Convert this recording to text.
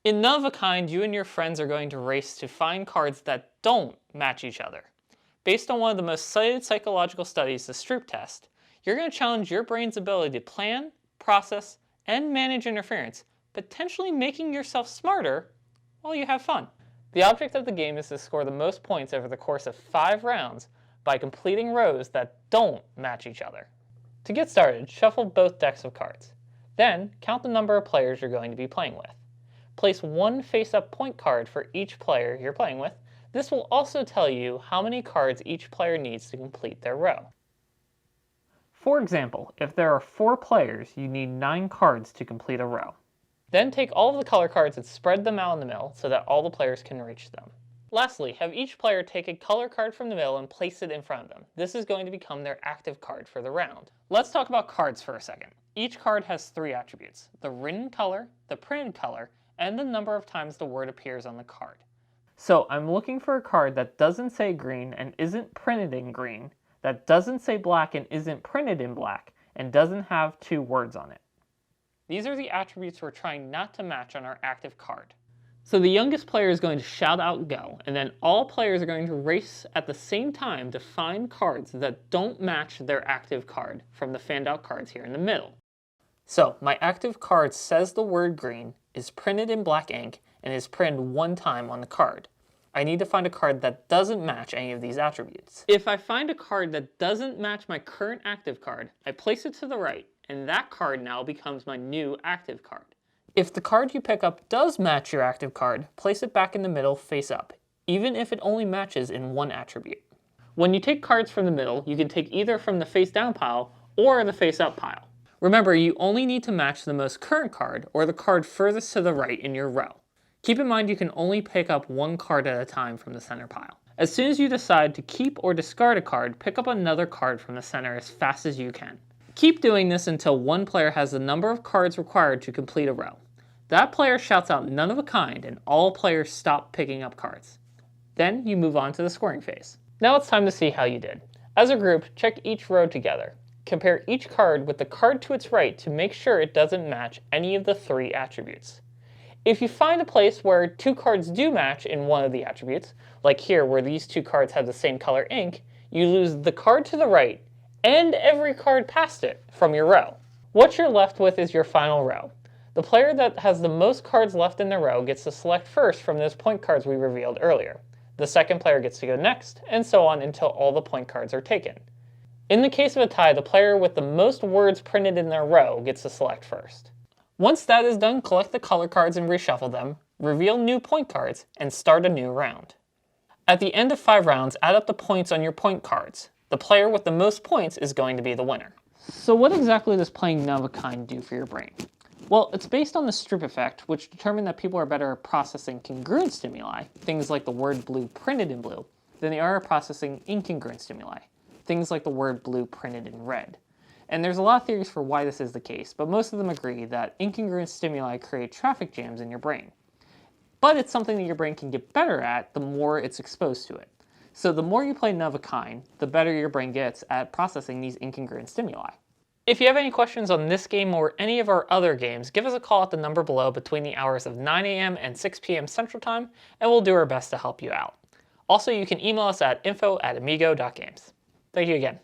In None of a Kind, you and your friends are going to race to find cards that don't match each other. Based on one of the most cited psychological studies, the Stroop Test, you're going to challenge your brain's ability to plan, process, and manage interference, potentially making yourself smarter while you have fun. The object of the game is to score the most points over the course of 5 rounds by completing rows that don't match each other. To get started, shuffle both decks of cards. Then, count the number of players you're going to be playing with. Place one face-up point card for each player you're playing with. This will also tell you how many cards each player needs to complete their row. For example, if there are 4 players, you need 9 cards to complete a row. Then take all of the color cards and spread them out in the middle so that all the players can reach them. Lastly, have each player take a color card from the middle and place it in front of them. This is going to become their active card for the round. Let's talk about cards for a second. Each card has 3 attributes: the written color, the printed color, and the number of times the word appears on the card. So I'm looking for a card that doesn't say green and isn't printed in green, that doesn't say black and isn't printed in black, and doesn't have 2 words on it. These are the attributes we're trying not to match on our active card. So the youngest player is going to shout out go, and then all players are going to race at the same time to find cards that don't match their active card from the fanned out cards here in the middle. So my active card says the word green, is printed in black ink, and is printed 1 time on the card. I need to find a card that doesn't match any of these attributes. If I find a card that doesn't match my current active card, I place it to the right, and that card now becomes my new active card. If the card you pick up does match your active card, place it back in the middle face up, even if it only matches in 1 attribute. When you take cards from the middle, you can take either from the face down pile or the face up pile. Remember, you only need to match the most current card or the card furthest to the right in your row. Keep in mind you can only pick up 1 card at a time from the center pile. As soon as you decide to keep or discard a card, pick up another card from the center as fast as you can. Keep doing this until 1 player has the number of cards required to complete a row. That player shouts out None of a Kind and all players stop picking up cards. Then you move on to the scoring phase. Now it's time to see how you did. As a group, check each row together. Compare each card with the card to its right to make sure it doesn't match any of the 3 attributes. If you find a place where 2 cards do match in one of the attributes, like here where these 2 cards have the same color ink, you lose the card to the right and every card past it from your row. What you're left with is your final row. The player that has the most cards left in their row gets to select first from those point cards we revealed earlier. The second player gets to go next, and so on until all the point cards are taken. In the case of a tie, the player with the most words printed in their row gets to select first. Once that is done, collect the color cards and reshuffle them, reveal new point cards, and start a new round. At the end of 5 rounds, add up the points on your point cards. The player with the most points is going to be the winner. So what exactly does playing None of a Kind do for your brain? Well, it's based on the Stroop effect, which determined that people are better at processing congruent stimuli, things like the word blue printed in blue, than they are at processing incongruent stimuli, things like the word blue printed in red. And there's a lot of theories for why this is the case, but most of them agree that incongruent stimuli create traffic jams in your brain. But it's something that your brain can get better at the more it's exposed to it. So the more you play None of a Kind, the better your brain gets at processing these incongruent stimuli. If you have any questions on this game or any of our other games, give us a call at the number below between the hours of 9 a.m. and 6 p.m. Central Time, and we'll do our best to help you out. Also, you can email us at info@amigo.games. Thank you again.